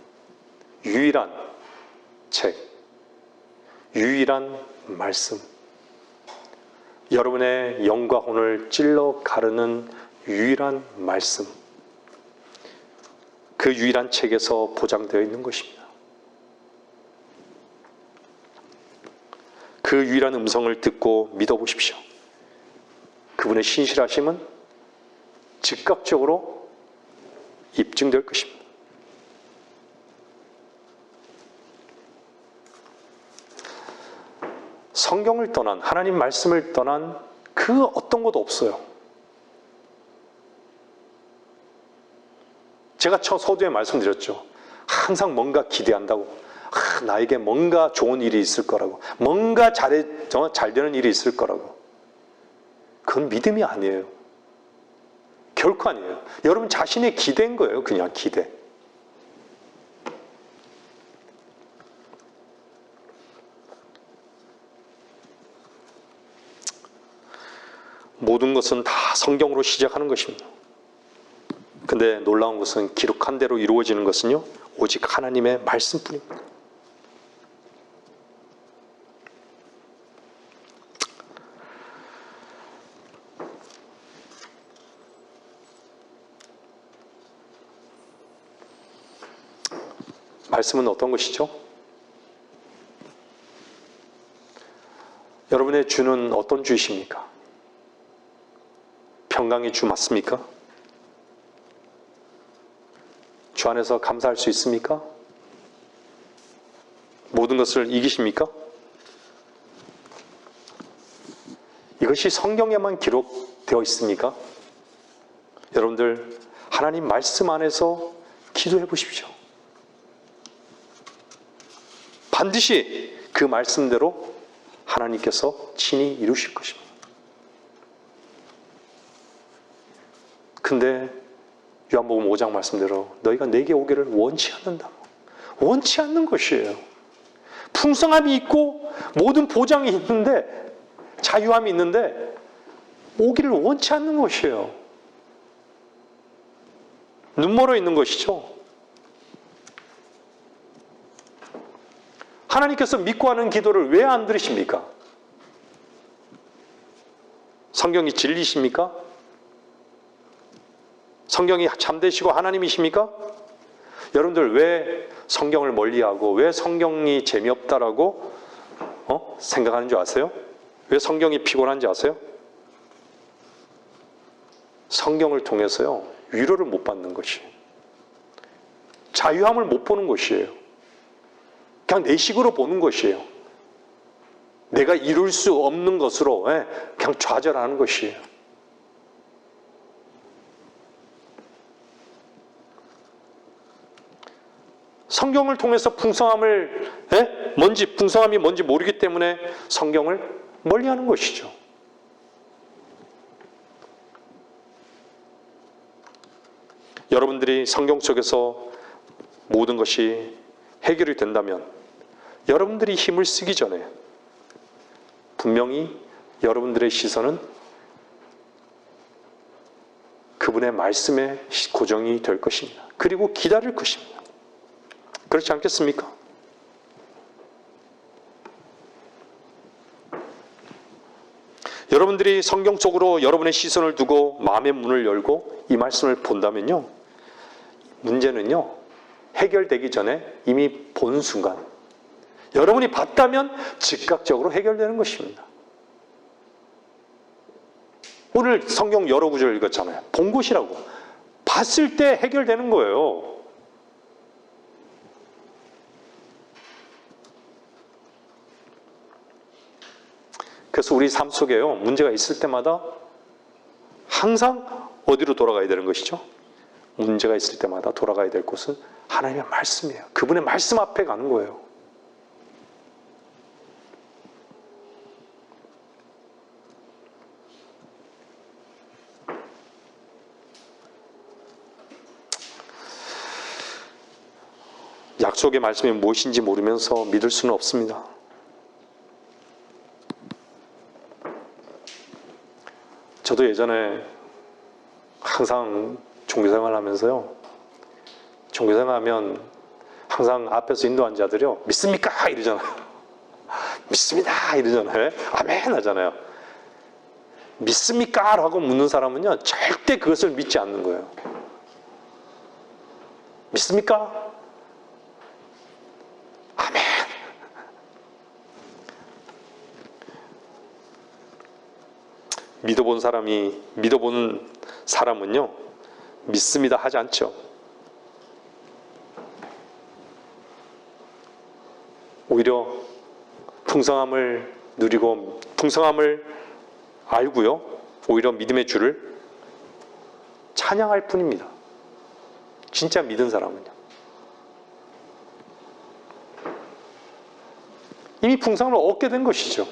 A: 유일한 책, 유일한 말씀, 여러분의 영과 혼을 찔러 가르는 유일한 말씀, 그 유일한 책에서 보장되어 있는 것입니다. 그 유일한 음성을 듣고 믿어보십시오. 그분의 신실하심은 즉각적으로 입증될 것입니다. 성경을 떠난, 하나님 말씀을 떠난 그 어떤 것도 없어요. 제가 서두에 말씀드렸죠. 항상 뭔가 기대한다고. 나에게 뭔가 좋은 일이 있을 거라고. 뭔가 잘 되는 일이 있을 거라고. 그건 믿음이 아니에요. 결코 아니에요. 여러분 자신의 기대인 거예요. 그냥 기대. 모든 것은 다 성경으로 시작하는 것입니다. 근데 놀라운 것은 기록한 대로 이루어지는 것은요, 오직 하나님의 말씀뿐입니다. 말씀은 어떤 것이죠? 여러분의 주는 어떤 주이십니까? 평강의 주 맞습니까? 주 안에서 감사할 수 있습니까? 모든 것을 이기십니까? 이것이 성경에만 기록되어 있습니까? 여러분들 하나님 말씀 안에서 기도해 보십시오. 반드시 그 말씀대로 하나님께서 친히 이루실 것입니다. 근데 요한복음 5장 말씀대로 너희가 내게 오기를 원치 않는다. 원치 않는 것이에요. 풍성함이 있고 모든 보장이 있는데, 자유함이 있는데 오기를 원치 않는 것이에요. 눈멀어 있는 것이죠. 하나님께서 믿고 하는 기도를 왜 안 들으십니까? 성경이 진리십니까? 성경이 참되시고 하나님이십니까? 여러분들 왜 성경을 멀리하고 왜 성경이 재미없다라고 생각하는 줄 아세요? 왜 성경이 피곤한지 아세요? 성경을 통해서요, 위로를 못 받는 것이에요. 자유함을 못 보는 것이에요. 그냥 내 식으로 보는 것이에요. 내가 이룰 수 없는 것으로 그냥 좌절하는 것이에요. 성경을 통해서 풍성함이 뭔지 모르기 때문에 성경을 멀리하는 것이죠. 여러분들이 성경 속에서 모든 것이 해결이 된다면 여러분들이 힘을 쓰기 전에 분명히 여러분들의 시선은 그분의 말씀에 고정이 될 것입니다. 그리고 기다릴 것입니다. 그렇지 않겠습니까? 여러분들이 성경 속으로 여러분의 시선을 두고 마음의 문을 열고 이 말씀을 본다면요, 문제는요, 해결되기 전에 이미 본 순간, 여러분이 봤다면 즉각적으로 해결되는 것입니다. 오늘 성경 여러 구절 읽었잖아요. 본 것이라고. 봤을 때 해결되는 거예요. 그래서 우리 삶 속에요, 문제가 있을 때마다 항상 어디로 돌아가야 되는 것이죠? 문제가 있을 때마다 돌아가야 될 곳은 하나님의 말씀이에요. 그분의 말씀 앞에 가는 거예요. 약속의 말씀이 무엇인지 모르면서 믿을 수는 없습니다. 저도 예전에 항상 종교생활 하면서요, 종교생활 하면 항상 앞에서 인도한 자들이요, 믿습니까? 이러잖아요. 믿습니다! 이러잖아요. 아멘! 하잖아요. 믿습니까? 라고 묻는 사람은요, 절대 그것을 믿지 않는 거예요. 믿습니까? 아멘. 믿어본 사람은요, 믿습니다 하지 않죠. 오히려 풍성함을 누리고 풍성함을 알고요, 오히려 믿음의 주를 찬양할 뿐입니다. 진짜 믿은 사람은요. 이미 풍성함을 얻게 된 것이죠.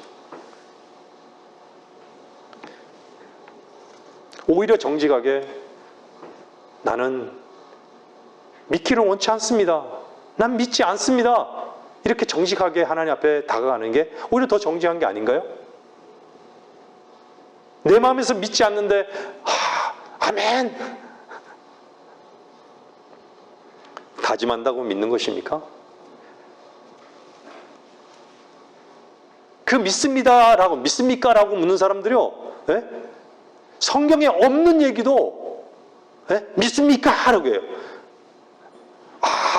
A: 오히려 정직하게 나는 믿기를 원치 않습니다. 난 믿지 않습니다. 이렇게 정직하게 하나님 앞에 다가가는 게 오히려 더 정직한 게 아닌가요? 내 마음에서 믿지 않는데 아멘 다짐한다고 믿는 것입니까? 그 믿습니다라고 믿습니까라고 묻는 사람들이요, 예? 성경에 없는 얘기도 믿습니까? 하라고 해요.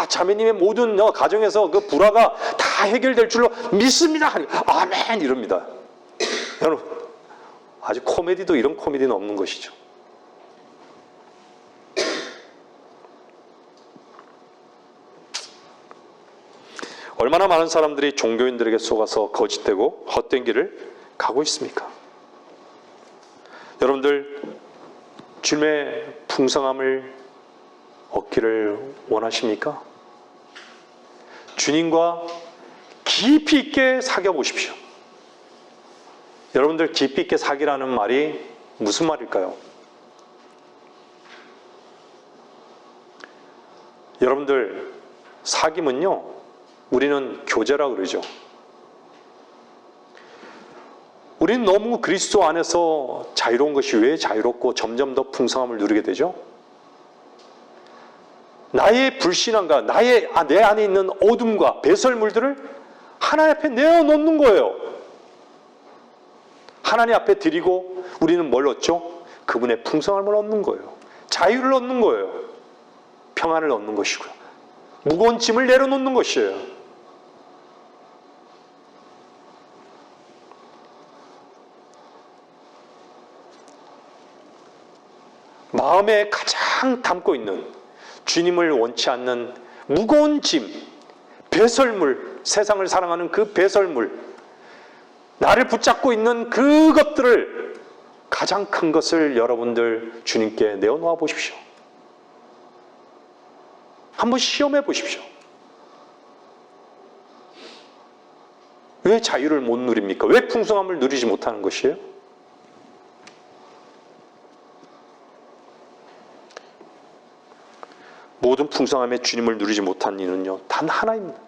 A: 자매님의 모든 가정에서 그 불화가 다 해결될 줄로 믿습니다. 아멘 이럽니다. 여러분, 아주 코미디도 이런 코미디는 없는 것이죠. 얼마나 많은 사람들이 종교인들에게 속아서 거짓되고 헛된 길을 가고 있습니까? 여러분들, 주님의 풍성함을 얻기를 원하십니까? 주님과 깊이 있게 사귀어 보십시오. 여러분들, 깊이 있게 사귀라는 말이 무슨 말일까요? 여러분들, 사귐은요, 우리는 교제라고 그러죠. 우리는 너무 그리스도 안에서 자유로운 것이 왜 자유롭고 점점 더 풍성함을 누리게 되죠? 나의 불신앙과 내 안에 있는 어둠과 배설물들을 하나님 앞에 내어놓는 거예요. 하나님 앞에 드리고 우리는 뭘 얻죠? 그분의 풍성함을 얻는 거예요. 자유를 얻는 거예요. 평안을 얻는 것이고요. 무거운 짐을 내려놓는 것이에요. 마음에 가장 담고 있는 주님을 원치 않는 무거운 짐, 배설물, 세상을 사랑하는 그 배설물, 나를 붙잡고 있는 그것들을, 가장 큰 것을 여러분들 주님께 내어놓아 보십시오. 한번 시험해 보십시오. 왜 자유를 못 누립니까? 왜 풍성함을 누리지 못하는 것이에요? 모든 풍성함의 주님을 누리지 못한 이유는요, 단 하나입니다.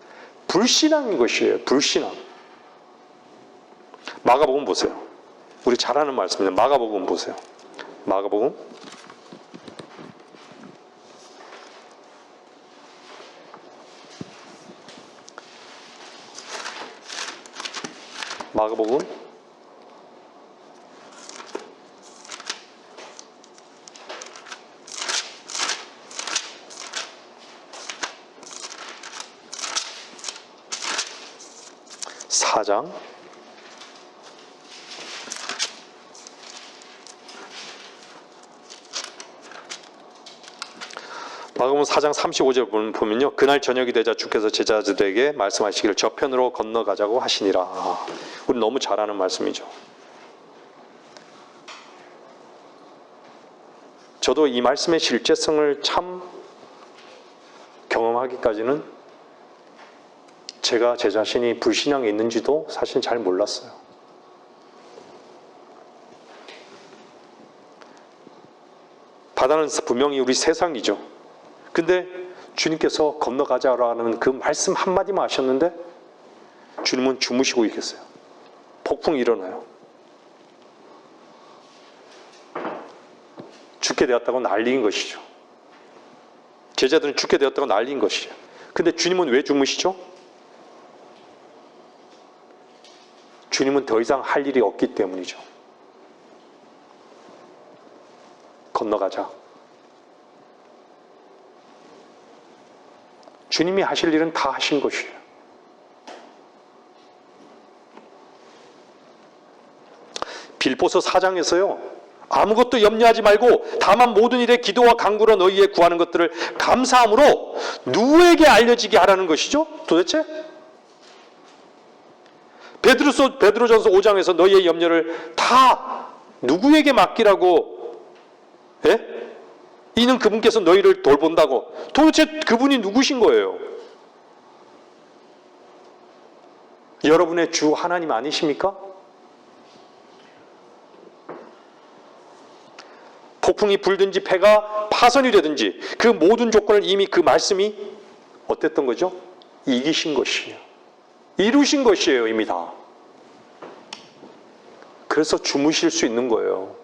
A: 불신앙인 것이에요. 불신앙. 마가복음 보세요. 우리 잘 아는 말씀입니다. 마가복음 보세요. 마가복음 4장 마가복음 4장 35절 보면요, 그날 저녁이 되자 주께서 제자들에게 말씀하시기를 저편으로 건너가자고 하시니라. 우리 너무 잘 아는 말씀이죠. 저도 이 말씀의 실제성을 참 경험하기까지는 제가 제 자신이 불신앙에 있는지도 사실 잘 몰랐어요. 바다는 분명히 우리 세상이죠. 근데 주님께서 건너가자라는 그 말씀 한마디만 하셨는데 주님은 주무시고 있겠어요. 폭풍이 일어나요. 죽게 되었다고 난리인 것이죠. 제자들은 죽게 되었다고 난리인 것이죠. 근데 주님은 왜 주무시죠? 주님은 더 이상 할 일이 없기 때문이죠. 건너가자. 주님이 하실 일은 다 하신 것이에요. 빌보서 4장에서요. 아무것도 염려하지 말고 다만 모든 일에 기도와 간구로 너희의 구하는 것들을 감사함으로 누구에게 알려지게 하라는 것이죠? 도대체? 베드로전서 5장에서 너희의 염려를 다 누구에게 맡기라고? 예? 이는 그분께서 너희를 돌본다고. 도대체 그분이 누구신 거예요? 여러분의 주 하나님 아니십니까? 폭풍이 불든지 폐가 파선이 되든지 그 모든 조건을 이미 그 말씀이 어땠던 거죠? 이기신 것이에요. 이루신 것이에요, 이미 다. 그래서 주무실 수 있는 거예요.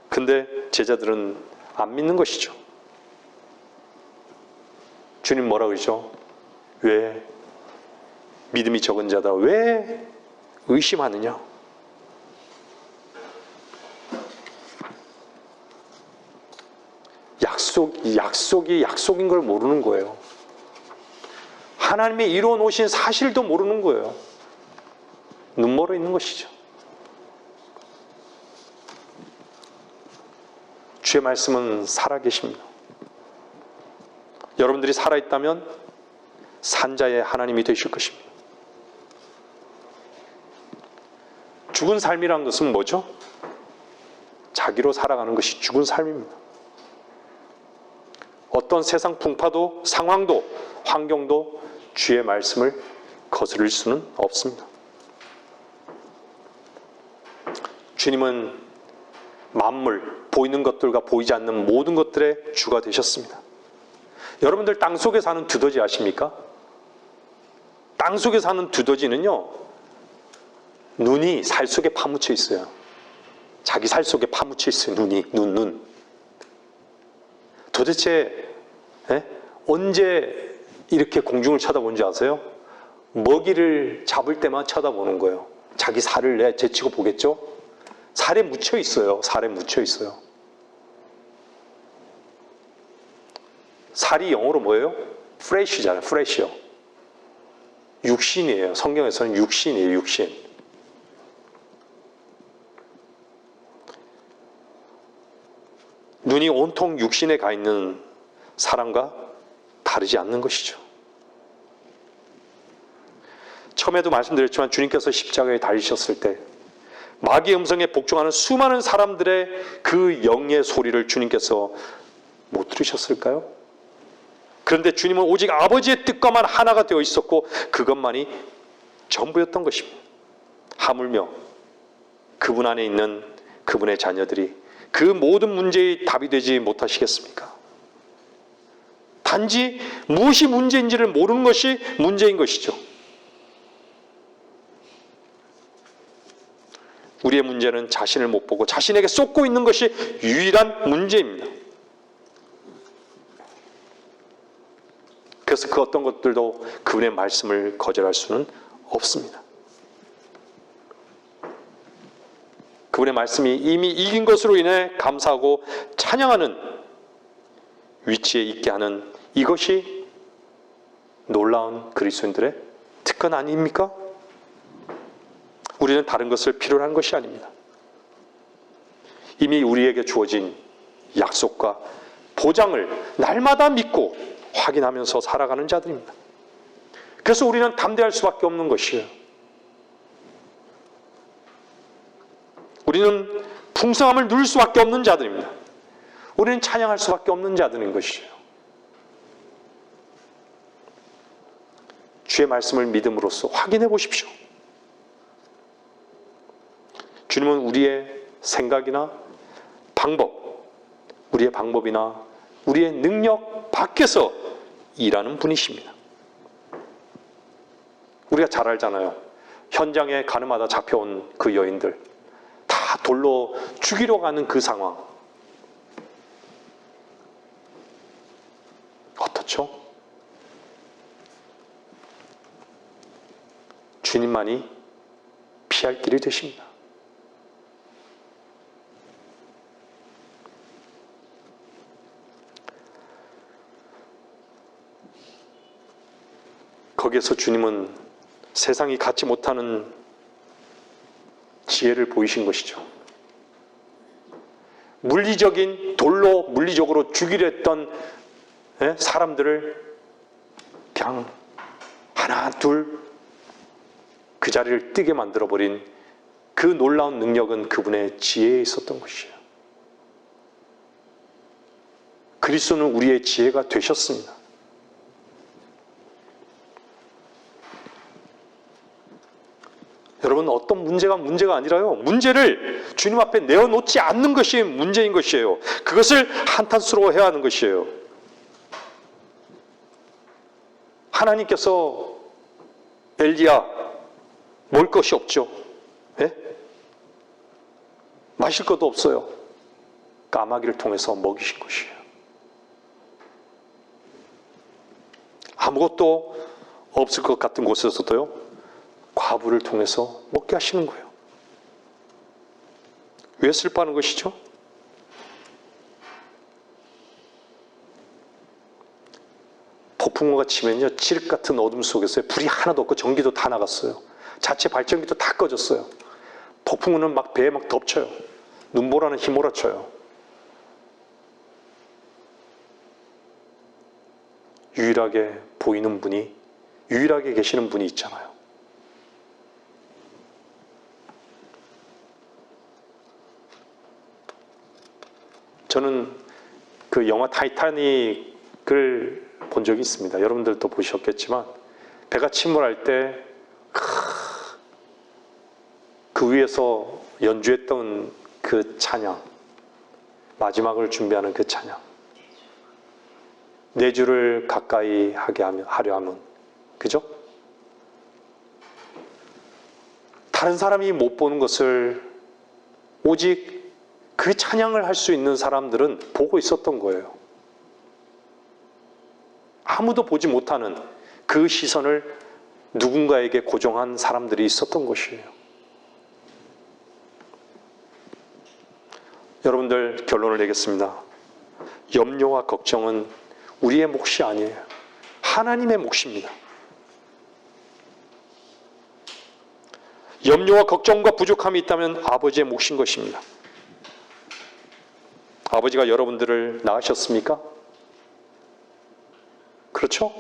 A: 근데 제자들은 안 믿는 것이죠. 주님 뭐라 그러죠? 왜 믿음이 적은 자다 왜 의심하느냐? 약속이 약속인 걸 모르는 거예요. 하나님이 이루어 놓으신 사실도 모르는 거예요. 눈멀어 있는 것이죠. 주의 말씀은 살아계십니다. 여러분들이 살아있다면 산자의 하나님이 되실 것입니다. 죽은 삶이란 것은 뭐죠? 자기로 살아가는 것이 죽은 삶입니다. 어떤 세상 풍파도 상황도 환경도 주의 말씀을 거스를 수는 없습니다. 주님은 만물, 보이는 것들과 보이지 않는 모든 것들의 주가 되셨습니다. 여러분들 땅속에 사는 두더지 아십니까? 땅속에 사는 두더지는요, 눈이 살 속에 파묻혀 있어요. 자기 살 속에 파묻혀 있어요. 눈. 도대체 언제 이렇게 공중을 쳐다본지 아세요? 먹이를 잡을 때만 쳐다보는 거예요. 자기 살을 제치고 보겠죠? 살에 묻혀 있어요. 살에 묻혀 있어요. 살이 영어로 뭐예요? flesh잖아요. flesh요. 육신이에요. 성경에서는 육신이에요. 육신. 눈이 온통 육신에 가 있는 사람과 다르지 않는 것이죠. 처음에도 말씀드렸지만 주님께서 십자가에 달리셨을 때 마귀의 음성에 복종하는 수많은 사람들의 그 영의 소리를 주님께서 못 들으셨을까요? 그런데 주님은 오직 아버지의 뜻과만 하나가 되어 있었고 그것만이 전부였던 것입니다. 하물며 그분 안에 있는 그분의 자녀들이 그 모든 문제의 답이 되지 못하시겠습니까? 단지 무엇이 문제인지를 모르는 것이 문제인 것이죠. 우리의 문제는 자신을 못 보고 자신에게 쏟고 있는 것이 유일한 문제입니다. 그래서 그 어떤 것들도 그분의 말씀을 거절할 수는 없습니다. 그분의 말씀이 이미 이긴 것으로 인해 감사하고 찬양하는 위치에 있게 하는 이것이 놀라운 그리스도인들의 특권 아닙니까? 우리는 다른 것을 필요로 한 것이 아닙니다. 이미 우리에게 주어진 약속과 보장을 날마다 믿고 확인하면서 살아가는 자들입니다. 그래서 우리는 담대할 수밖에 없는 것이에요. 우리는 풍성함을 누릴 수밖에 없는 자들입니다. 우리는 찬양할 수밖에 없는 자들인 것이에요. 주의 말씀을 믿음으로써 확인해 보십시오. 주님은 우리의 생각이나 방법, 우리의 방법이나 우리의 능력 밖에서 일하는 분이십니다. 우리가 잘 알잖아요. 현장에 가늠하다 잡혀온 그 여인들 다 돌로 죽이러 가는 그 상황 어떻죠? 주님만이 피할 길이 되십니다. 거기에서 주님은 세상이 갖지 못하는 지혜를 보이신 것이죠. 돌로 물리적으로 죽이려 했던 사람들을 그냥 하나 둘 그 자리를 뜨게 만들어버린 그 놀라운 능력은 그분의 지혜에 있었던 것이에요. 그리스도는 우리의 지혜가 되셨습니다. 여러분, 어떤 문제가 아니라요, 문제를 주님 앞에 내어놓지 않는 것이 문제인 것이에요. 그것을 한탄스러워해야 하는 것이에요. 하나님께서 엘리야 먹을 것이 없죠. 예? 마실 것도 없어요. 까마귀를 통해서 먹이신 것이에요. 아무것도 없을 것 같은 곳에서도요, 과부를 통해서 먹게 하시는 거예요. 왜 슬퍼하는 것이죠? 폭풍우가 치면요, 칠흑 같은 어둠 속에서 불이 하나도 없고 전기도 다 나갔어요. 자체 발전기도 다 꺼졌어요. 폭풍우는 막 배에 막 덮쳐요. 눈보라는 휘몰아쳐요. 유일하게 보이는 분이, 유일하게 계시는 분이 있잖아요. 저는 그 영화 타이타닉을 본 적이 있습니다. 여러분들도 보셨겠지만, 배가 침몰할 때 그 위에서 연주했던 그 찬양, 마지막을 준비하는 그 찬양, 내 주를 가까이 하려 하면, 그죠? 다른 사람이 못 보는 것을 오직 그 찬양을 할 수 있는 사람들은 보고 있었던 거예요. 아무도 보지 못하는 그 시선을 누군가에게 고정한 사람들이 있었던 것이에요. 여러분들, 결론을 내겠습니다. 염려와 걱정은 우리의 몫이 아니에요. 하나님의 몫입니다. 염려와 걱정과 부족함이 있다면 아버지의 몫인 것입니다. 아버지가 여러분들을 낳으셨습니까? 그렇죠?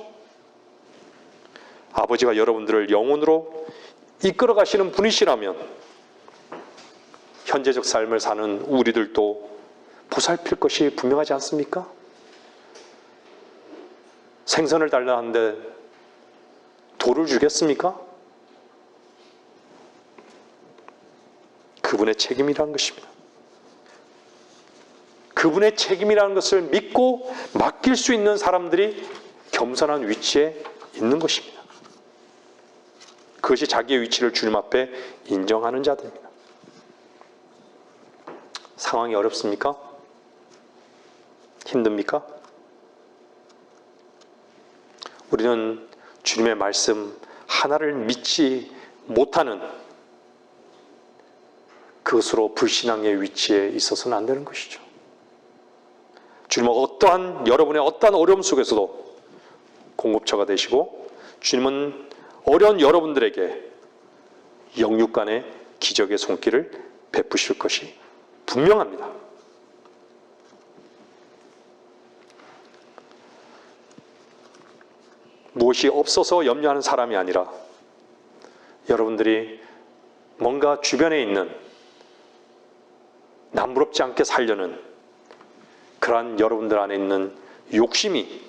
A: 아버지가 여러분들을 영혼으로 이끌어 가시는 분이시라면 현재적 삶을 사는 우리들도 보살필 것이 분명하지 않습니까? 생선을 달라 하는데 돌을 주겠습니까? 그분의 책임이라는 것입니다. 그분의 책임이라는 것을 믿고 맡길 수 있는 사람들이 겸손한 위치에 있는 것입니다. 그것이 자기의 위치를 주님 앞에 인정하는 자들입니다. 상황이 어렵습니까? 힘듭니까? 우리는 주님의 말씀 하나를 믿지 못하는 그것으로 불신앙의 위치에 있어서는 안 되는 것이죠. 주님은 여러분의 어떠한 어려움 속에서도 공급처가 되시고, 주님은 어려운 여러분들에게 영육간의 기적의 손길을 베푸실 것이 분명합니다. 무엇이 없어서 염려하는 사람이 아니라, 여러분들이 뭔가 주변에 있는 남부럽지 않게 살려는 그러한 여러분들 안에 있는 욕심이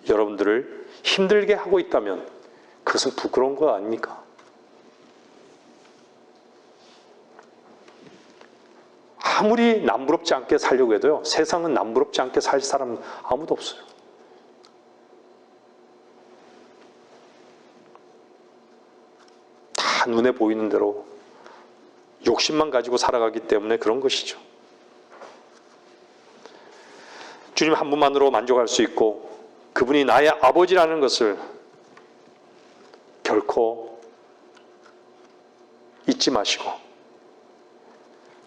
A: 여러분들을 힘들게 하고 있다면 그것은 부끄러운 거 아닙니까? 아무리 남부럽지 않게 살려고 해도요, 세상은 남부럽지 않게 살 사람 아무도 없어요. 다 눈에 보이는 대로 욕심만 가지고 살아가기 때문에 그런 것이죠. 주님 한 분만으로 만족할 수 있고, 그분이 나의 아버지라는 것을 결코 잊지 마시고,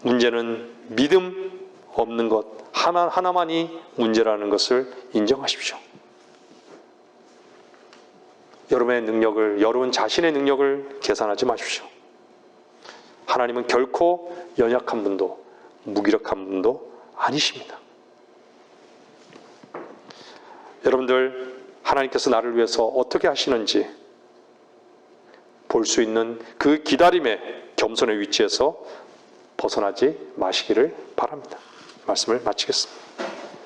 A: 문제는 믿음 없는 것 하나만이 문제라는 것을 인정하십시오. 여러분의 능력을, 여러분 자신의 능력을 계산하지 마십시오. 하나님은 결코 연약한 분도 무기력한 분도 아니십니다. 여러분들, 하나님께서 나를 위해서 어떻게 하시는지 볼 수 있는 그 기다림의 겸손의 위치에서 벗어나지 마시기를 바랍니다. 말씀을 마치겠습니다.